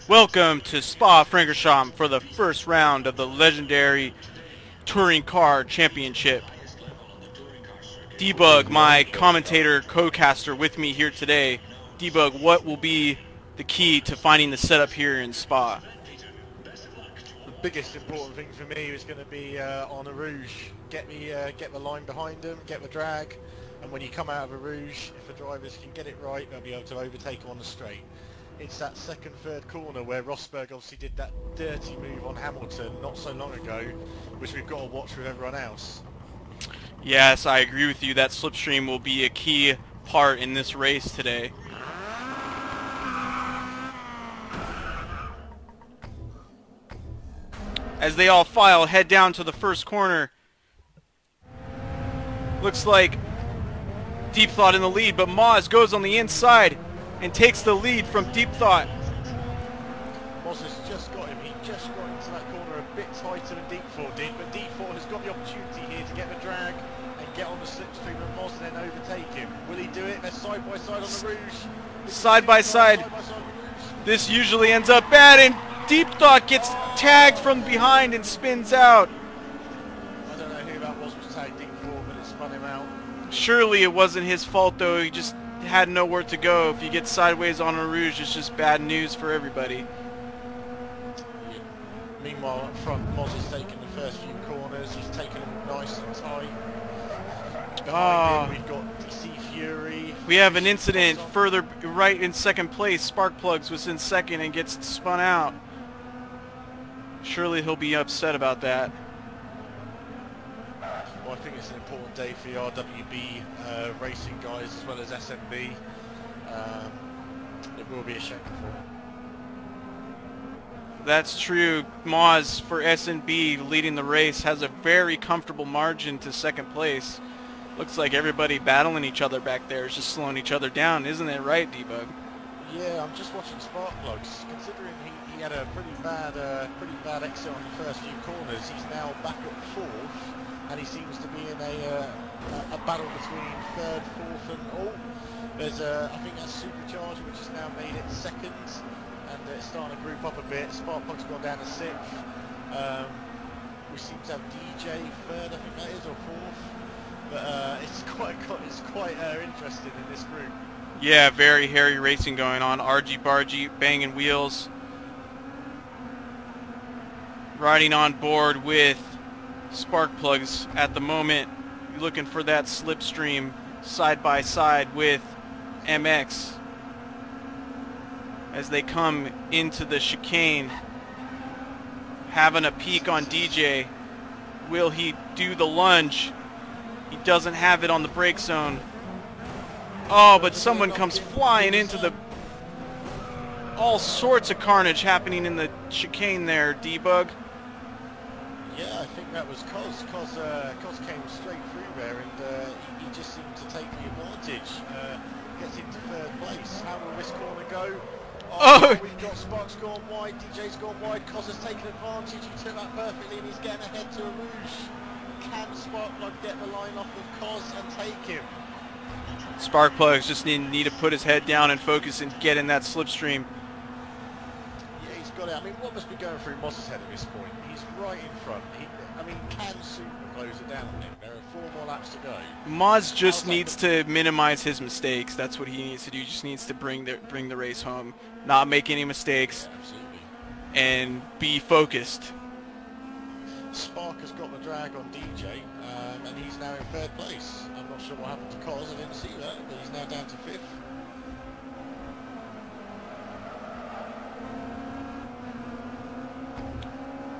Welcome to Spa-Francorchamps for the first round of the legendary Touring Car Championship. Debug, my commentator, co-caster with me here today. Debug, what will be the key to finding the setup here in Spa? The biggest important thing for me is going to be on a Rouge. Get the line behind them, get the drag, and when you come out of a Rouge, if the drivers can get it right, they'll be able to overtake on the straight. It's that second, third corner where Rosberg obviously did that dirty move on Hamilton not so long ago, which we've got to watch with everyone else. Yes, I agree with you. That slipstream will be a key part in this race today. As they all file, head down to the first corner. Looks like Deep Thought in the lead, but Moz goes on the inside and takes the lead from Deep Thought. Moz has just got him. He just got into that corner a bit tighter than Deep Thought did, but Deep Thought has got the opportunity here to get the drag and get on the slipstream and Moz then overtake him. Will he do it? They're side by side on the Rouge. Side by side. This usually ends up bad, and Deep Thought gets tagged from behind and spins out. I don't know who that was tagged Deep Thought, but it spun him out. Surely it wasn't his fault though. He just had nowhere to go. If you get sideways on a Rouge, it's just bad news for everybody. Yeah. Meanwhile, up front, Moz has taken the first few corners. He's taken them nice and tight. Behind him, we've got DC Fury. We have an incident further right in second place. Sparkplugs was in second and gets spun out. Surely he'll be upset about that. Well, I think it's an important day for the RWB racing guys as well as SMB. It will be a shame for them. That's true. Moz for SNB leading the race has a very comfortable margin to second place. Looks like everybody battling each other back there is just slowing each other down, isn't it right, Debug? Yeah, I'm just watching Sparkplugs. Considering he had a pretty bad exit on the first few corners, he's now back at fourth, and he seems to be in a battle between third, fourth, and there's I think that's Supercharger, which has now made it second, and it's starting to group up a bit. Sparkplug's gone down to sixth. We seem to have DJ third, I think that is, or fourth. But it's quite interesting in this group. Yeah, very hairy racing going on. Argy-bargy, banging wheels. Riding on board with Sparkplugs at the moment. Looking for that slipstream side by side with MX. As they come into the chicane. Having a peek on DJ. Will he do the lunge? He doesn't have it on the brake zone. Oh, but someone comes flying into the... All sorts of carnage happening in the chicane there, Debug. Yeah, I think that was Cos. Cos came straight through there, and he just seemed to take the advantage. Gets into third place. How will this corner go? Oh, we've got Sparks gone wide, DJ's gone wide, Cos has taken advantage. He took that perfectly, and he's getting ahead to a Rouge. Can Sparkplug get the line off of Cos and take him? Sparkplugs just need to put his head down and focus and get in that slipstream. Yeah, he's got it. I mean, what must be going through Moss's head at this point? He's right in front. Can Super close it down on him? There are 4 more laps to go. Moz just needs to minimize his mistakes. That's what he needs to do. He just needs to bring the race home, not make any mistakes, yeah, and be focused. Spark has got the drag on DJ, and he's now in third place. I'm not sure what happened to Cos, I didn't see that, but he's now down to fifth.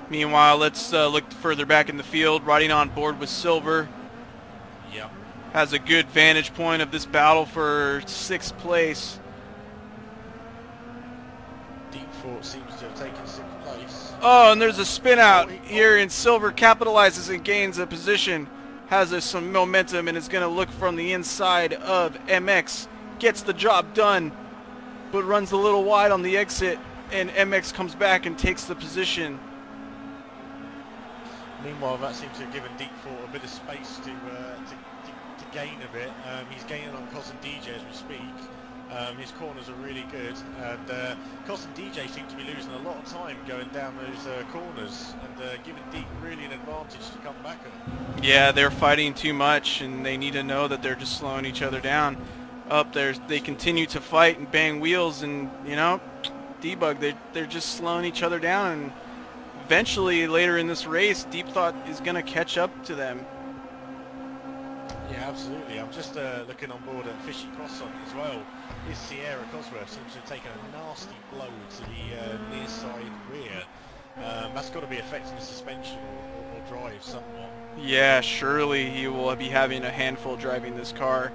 Meanwhile, let's look further back in the field. Riding on board with Silver. Yeah. Has a good vantage point of this battle for 6th place. Deep Thought seems to have taken 6th place. Oh, and there's a spin out here, and Silver capitalizes and gains a position. Has some momentum and is going to look from the inside of MX. Gets the job done, but runs a little wide on the exit, and MX comes back and takes the position. Meanwhile, that seems to have given Deep Thought a bit of space to gain a bit. He's gaining on Cos and DJ as we speak. His corners are really good, and Cos and DJ seem to be losing a lot of time going down those corners, and giving Deep really an advantage to come back at. Yeah, they're fighting too much, and they need to know that they're just slowing each other down. Up there, they continue to fight and bang wheels, and you know, Debug, they're just slowing each other down, and eventually later in this race, Deep Thought is going to catch up to them. Yeah, absolutely. I'm just looking on board at Fishy Croissant as well. His Sierra Cosworth seems to have taken a nasty blow to the near side rear. That's got to be affecting the suspension or drive somewhat. Yeah, surely he will be having a handful driving this car.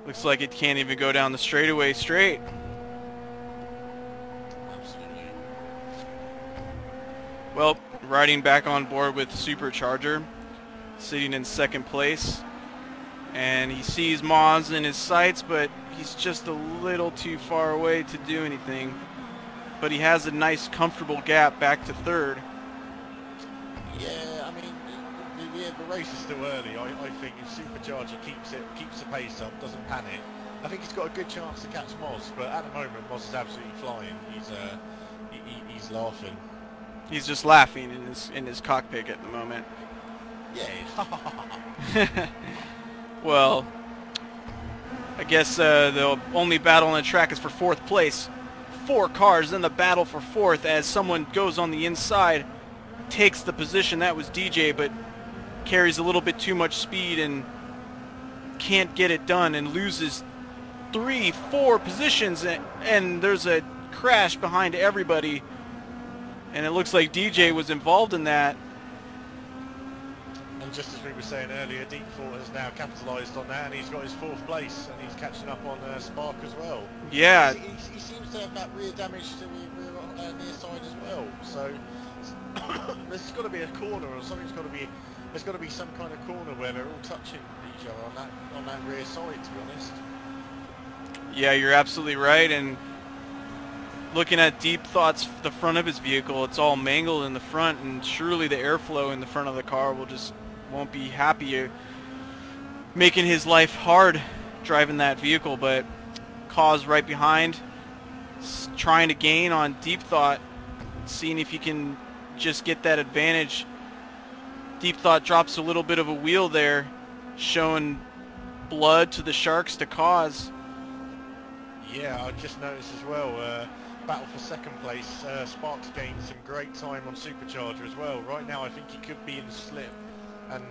Looks like it can't even go down the straightaway straight. Absolutely. Well, riding back on board with Supercharger, sitting in second place. And he sees Moz in his sights, but he's just a little too far away to do anything. But he has a nice, comfortable gap back to third. Yeah, I mean, the race is still early. I think if Supercharger keeps the pace up, doesn't panic, I think he's got a good chance to catch Moz. But at the moment, Moz is absolutely flying. He's laughing. He's just laughing in his cockpit at the moment. Yeah. Well, I guess the only battle on the track is for fourth place. 4 cars in the battle for fourth as someone goes on the inside, takes the position. That was DJ, but carries a little bit too much speed and can't get it done and loses 3-4 positions, and there's a crash behind everybody, and it looks like DJ was involved in that. And just as we were saying earlier, Deep Thought has now capitalised on that, and he's got his 4th place, and he's catching up on Spark as well. Yeah. He seems to have that rear damage to the rear near side as well. So there's got to be a corner, or something's got to be. There's got to be some kind of corner where they're all touching each other on that rear side. To be honest. Yeah, you're absolutely right. And looking at Deep Thought's the front of his vehicle, it's all mangled in the front, and surely the airflow in the front of the car won't be happy, making his life hard driving that vehicle. But Cause right behind, trying to gain on Deep Thought, seeing if he can just get that advantage. Deep Thought drops a little bit of a wheel there, showing blood to the Sharks to Cause. Yeah, I just noticed as well, battle for second place, Sparks gained some great time on Supercharger as well. Right now I think he could be in the slip, and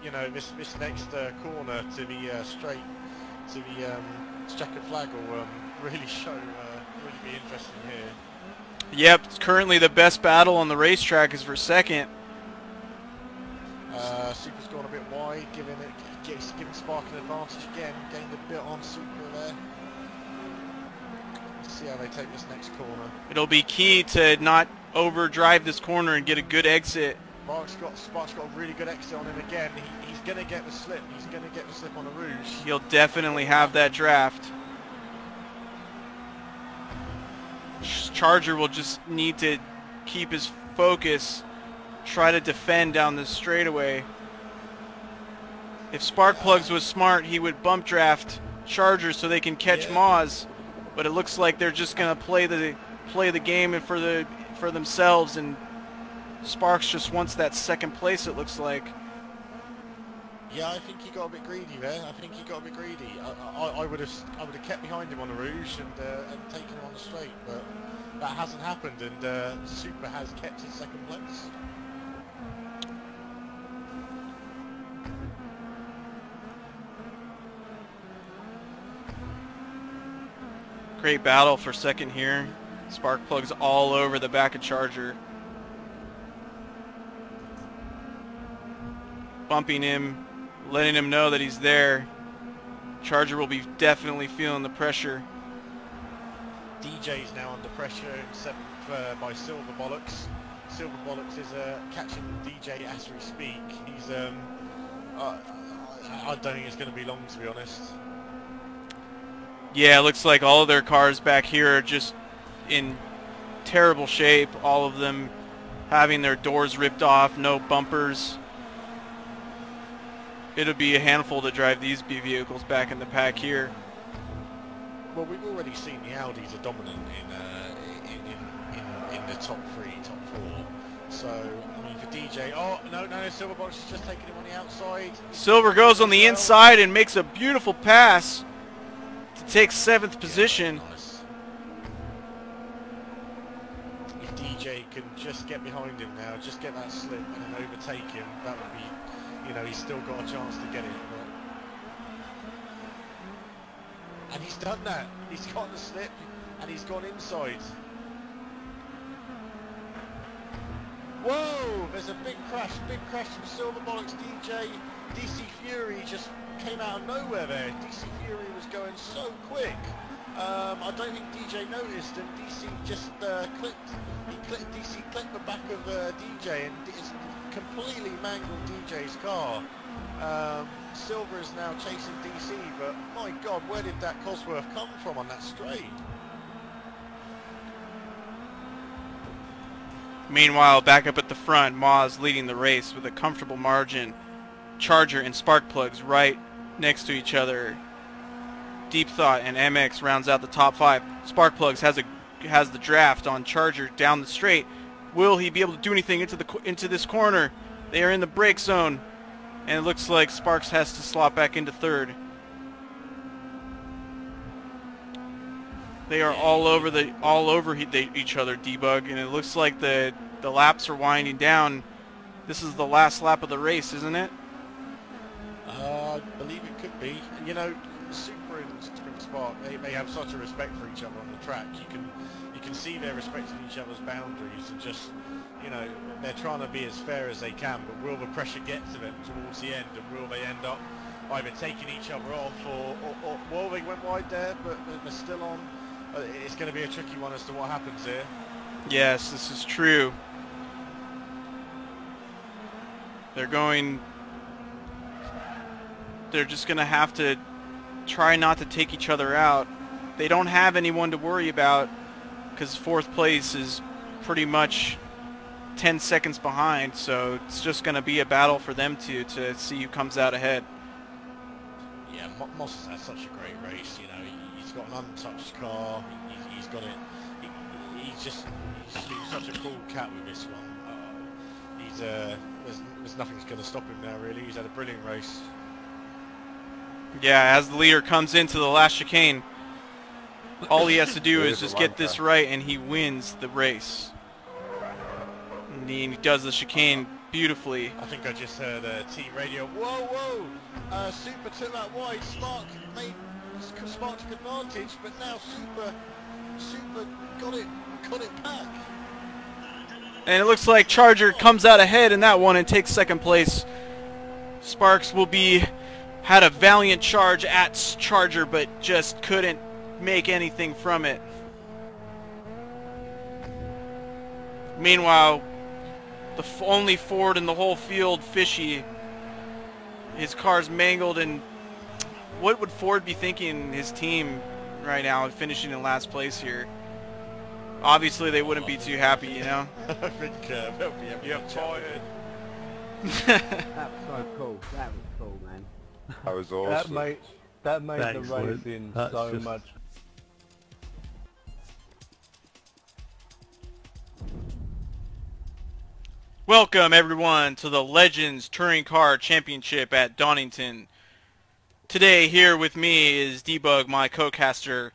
you know, this next corner to the straight, to the checkered flag will really be interesting here. Yep, it's currently the best battle on the racetrack is for second. Super's gone a bit wide, giving Spark an advantage again, gained a bit on Super there. Let's see how they take this next corner. It'll be key to not overdrive this corner and get a good exit. Spark's got a really good exit on him again. He's going to get the slip. He's going to get the slip on the Rouge. He'll definitely have that draft. Charger will just need to keep his focus, try to defend down this straightaway. If Sparkplugs was smart, he would bump draft Charger so they can catch Moz. But it looks like they're just going to play the game for themselves, and Sparks just wants that second place, it looks like. Yeah, I think he got a bit greedy there. I would have kept behind him on the Rouge and taken him on the straight, but that hasn't happened, and Super has kept his second place. Great battle for second here. Sparkplugs all over the back of Charger. Bumping him, letting him know that he's there. Charger will be definitely feeling the pressure. DJ's now under pressure in 7th by Silver Bollocks. Silver Bollocks is catching DJ as we speak. He's I don't think it's going to be long, to be honest. Yeah, it looks like all of their cars back here are just in terrible shape. All of them having their doors ripped off, no bumpers. It'll be a handful to drive these vehicles back in the pack here. Well, we've already seen the Audis are dominant in the top 3, top 4. So, I mean, for DJ, oh, no, Silverbox is just taking him on the outside. Silver goes on the inside and makes a beautiful pass to take 7th position. Nice. If DJ can just get behind him now, just get that slip and then overtake him, that would be, you know, he's still got a chance to get it. And he's done that. He's got the slip and he's gone inside. Whoa! There's a big crash from Silverbollocks. DC Fury just came out of nowhere there. DC Fury was going so quick. I don't think DJ noticed, and DC just DC clipped the back of DJ and it's completely mangled DJ's car. Silver is now chasing DC, but my God, where did that Cosworth come from on that straight? Meanwhile, back up at the front, Moz leading the race with a comfortable margin. Charger and Sparkplugs right next to each other. Deep Thought and MX rounds out the top 5. Sparkplugs has the draft on Charger down the straight. Will he be able to do anything into this corner? They are in the brake zone, and it looks like Sparks has to slot back into 3rd. They are all over each other, Debug, and it looks like the laps are winding down. This is the last lap of the race, isn't it? I believe it could be. And you know, Super and Sprint Spark, they have such a respect for each other on the track. You can see they're respecting each other's boundaries and just, you know, they're trying to be as fair as they can. But will the pressure get to them towards the end, and will they end up either taking each other off or well, they went wide there, but they're still on. It's going to be a tricky one as to what happens here. Yes, this is true. They're just going to have to try not to take each other out. They don't have anyone to worry about because 4th place is pretty much 10 seconds behind, so it's just going to be a battle for them to see who comes out ahead. Yeah, Moss has had such a great race, you know. He's got an untouched car. He's got it. He's been such a cool cat with this one. There's nothing's going to stop him now, really. He's had a brilliant race. Yeah, as the leader comes into the last chicane, all he has to do is just get this right, and he wins the race. And he does the chicane beautifully. I think I just heard T radio. Whoa! Super took that wide. Spark took advantage, but now Super got it back. And it looks like Charger comes out ahead in that one and takes 2nd place. Sparks had a valiant charge at Charger, but just couldn't make anything from it. Meanwhile, the only Ford in the whole field, Fishy, his car's mangled, and what would Ford be thinking, his team right now, finishing in last place here? Obviously, they wouldn't be too happy, you know? I think they'll be tired. That was so cool. That was cool, man. That was awesome. That made the racing so much. Welcome everyone to the Legends Touring Car Championship at Donington. Today here with me is Debug, my co-caster,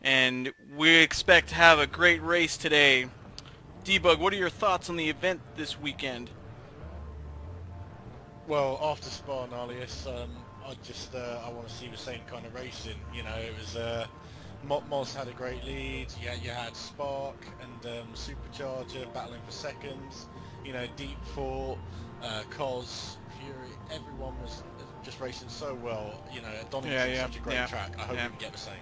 and we expect to have a great race today. Debug, what are your thoughts on the event this weekend? Well, after Spa Gnarleus, I want to see the same kind of racing. You know, it was Moz had a great lead. You had Spark and Supercharger battling for seconds. You know, Deep Thought, Cos, Fury, everyone was just racing so well. You know, Donington's is such a great track. I hope we can get the same.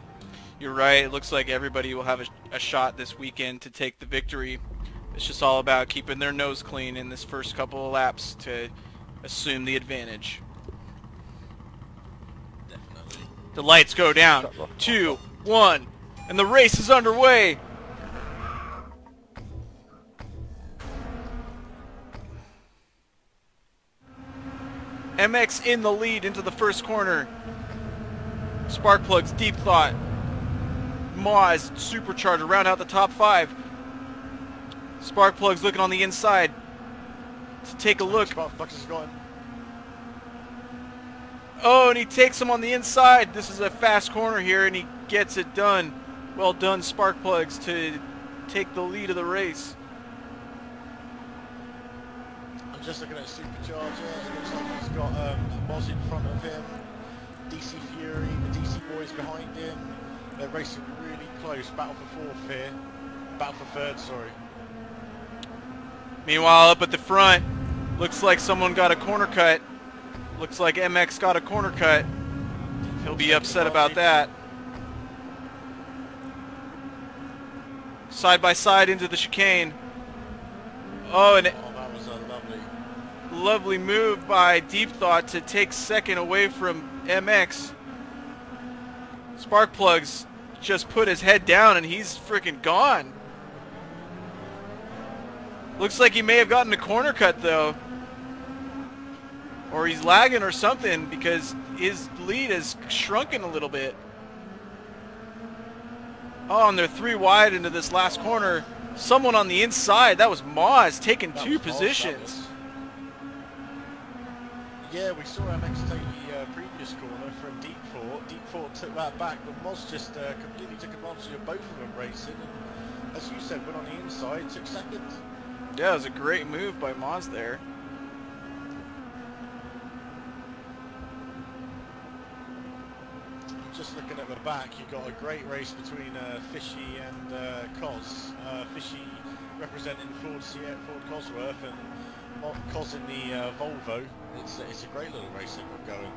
You're right. It looks like everybody will have a shot this weekend to take the victory. It's just all about keeping their nose clean in this first couple of laps to assume the advantage. Definitely. The lights go down. 2, 1, and the race is underway. MX in the lead into the first corner. Sparkplugs, Deep Thought, Moz, supercharger, round out the top 5. Sparkplug's looking on the inside to take a look. Sparkplug is going. Oh, and he takes him on the inside. This is a fast corner here, and he gets it done. Well done, Sparkplugs, to take the lead of the race. I'm just looking at Supercharger. It looks like he's got Moz in front of him. DC Fury, the DC boys behind him. They're racing really close. Battle for 4th here. Battle for 3rd, sorry. Meanwhile, up at the front, looks like someone got a corner cut. Looks like MX got a corner cut. He'll be upset about that. Side by side into the chicane. Oh, and that was a lovely move by Deep Thought to take 2nd away from MX. Sparkplugs just put his head down and he's freaking gone. Looks like he may have gotten a corner cut though. Or he's lagging or something because his lead has shrunken a little bit. Oh, and they're 3 wide into this last corner. Someone on the inside. That was Moz taking 2 positions. Yeah, we saw MX take the previous corner from Deep Fort. Deep Fort took that back, but Moz just completely took advantage of both of them racing. And as you said, went on the inside, took 2nd. Yeah, it was a great move by Moz there. Just looking at the back, you've got a great race between Fishy and Cos. Fishy representing Ford Cosworth and Cos in the Volvo. It's a great little race they've got going.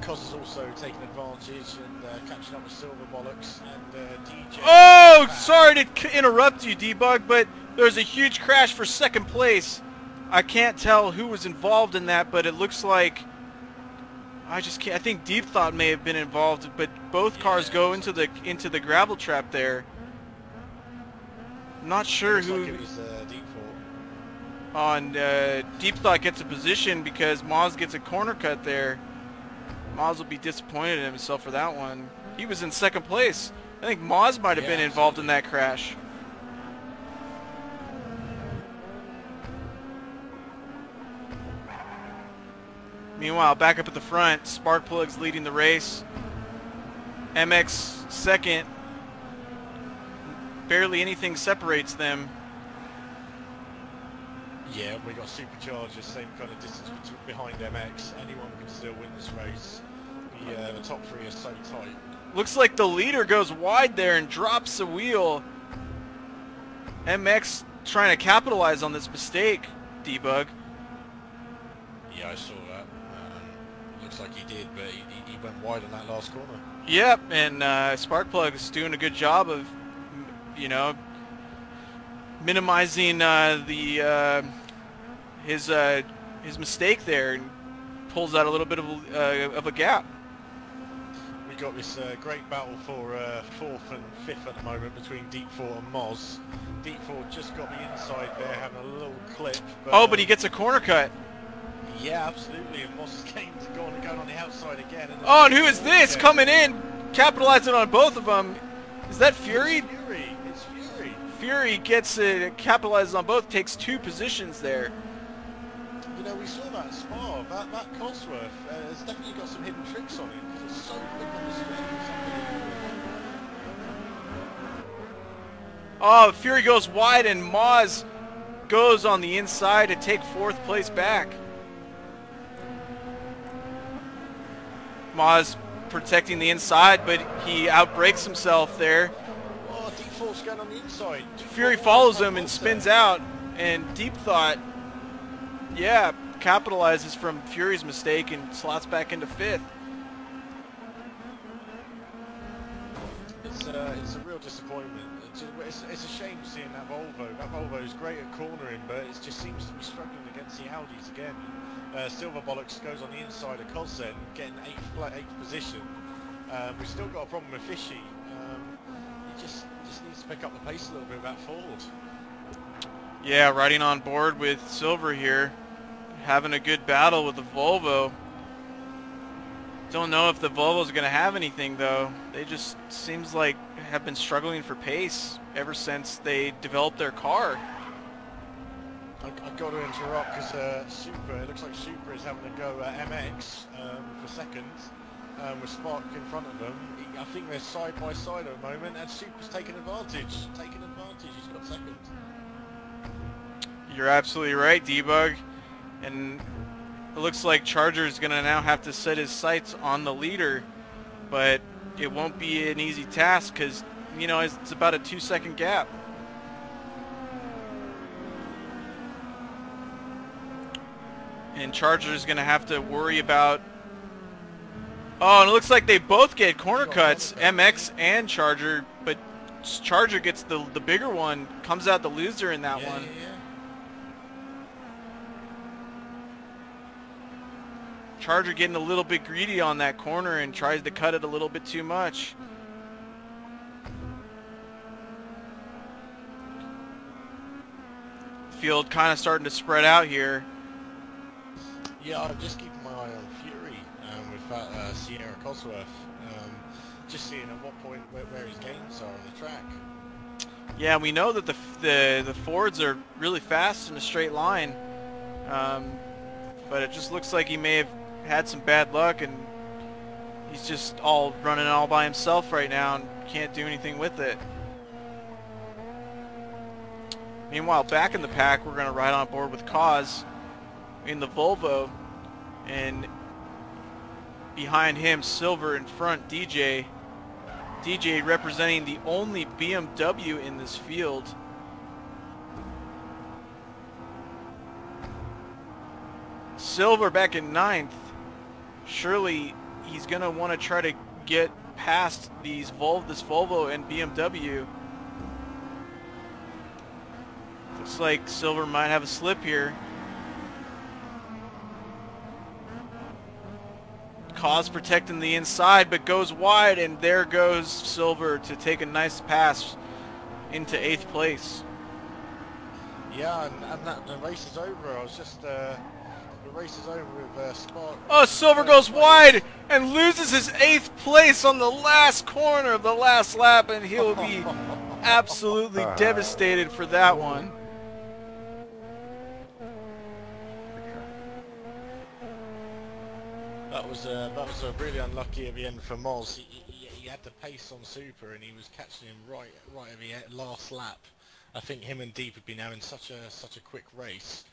Cos is also taking advantage and catching up with Silver Bollocks and DJ. Oh, sorry to interrupt you, Debug, but there's a huge crash for 2nd place. I can't tell who was involved in that, but it looks like I just can't. I think Deep Thought may have been involved, but both cars go into the gravel trap there. I'm not sure who. Like it was Deep Thought. On Deep Thought gets a position because Moz gets a corner cut there. Moz will be disappointed in himself for that one. He was in 2nd place. I think Moz might have been involved in that crash. Meanwhile, back up at the front, Sparkplug's leading the race. MX 2nd. Barely anything separates them. Yeah, we got Supercharger, same kind of distance behind MX. Anyone can still win this race. The top 3 are so tight. Looks like the leader goes wide there and drops the wheel. MX trying to capitalize on this mistake, Debug. Yeah, I saw that. Looks like he did, but he went wide on that last corner. Yep, and Sparkplug is doing a good job of, you know, minimizing his mistake there, and pulls out a little bit of a gap. We got this great battle for 4th and 5th at the moment between Deep Fort and Moz. Deep Fort just got the inside there, having a little clip. But he gets a corner cut. Yeah, absolutely, and Moz is going on the outside again. And who is this coming in, capitalizing on both of them? Is that Fury? It's Fury. It's Fury. Fury gets capitalizes on both, takes 2 positions there. You know, we saw that at Spa. That Cosworth has definitely got some hidden tricks on it. It's so quick on the screen. Oh, Fury goes wide and Moz goes on the inside to take 4th place back. Moz protecting the inside, but he outbrakes himself there. Oh, Deep Fort's going on the inside. Fury follows him and spins out, and Deep Thought, yeah, capitalizes from Fury's mistake and slots back into 5th. It's a real disappointment. It's a shame seeing that Volvo. That Volvo is great at cornering, but it just seems to be struggling against the Audis again. Silver Bollocks goes on the inside of Kozen, getting 8th position. We've still got a problem with Fishy. He just needs to pick up the pace a little bit with that Ford. Yeah, riding on board with Silver here, having a good battle with the Volvo. Don't know if the Volvo's going to have anything, though. They just seems like have been struggling for pace ever since they developed their car. I've got to interrupt because Super, it looks like Super is having a go at MX for second with Spark in front of them. I think they're side by side at the moment, and Super's taking advantage. He's got second. You're absolutely right, Debug. And it looks like Charger's going to now have to set his sights on the leader, but it won't be an easy task because, you know, it's about a 2-second gap. And Charger's going to have to worry about... Oh, and it looks like they both get corner cuts, MX and Charger, but Charger gets the bigger one, comes out the loser in that one. Charger getting a little bit greedy on that corner and tries to cut it a little bit too much. Field kind of starting to spread out here. Yeah, I'm just keeping my eye on Fury with Sierra Cosworth. Just seeing at what point where his gains are on the track. Yeah, we know that the Fords are really fast in a straight line, but it just looks like he may have had some bad luck and he's just running all by himself right now and can't do anything with it. Meanwhile, back in the pack, we're going to ride on board with Cause in the Volvo, and behind him, Silver, in front, DJ. DJ representing the only BMW in this field. Silver back in 9th. Surely he's going to want to try to get past this Volvo and BMW. Looks like Silver might have a slip here. Cause protecting the inside, but goes wide, and there goes Silver to take a nice pass into 8th place. Yeah, and the race is over. I was just the race is over with Spark. Oh, Silver goes wide and loses his 8th place on the last corner of the last lap, and he'll be absolutely devastated for that one. That was really unlucky at the end for Moz. He had the pace on Super, and he was catching him right at the last lap. I think him and Deep had been having such a quick race.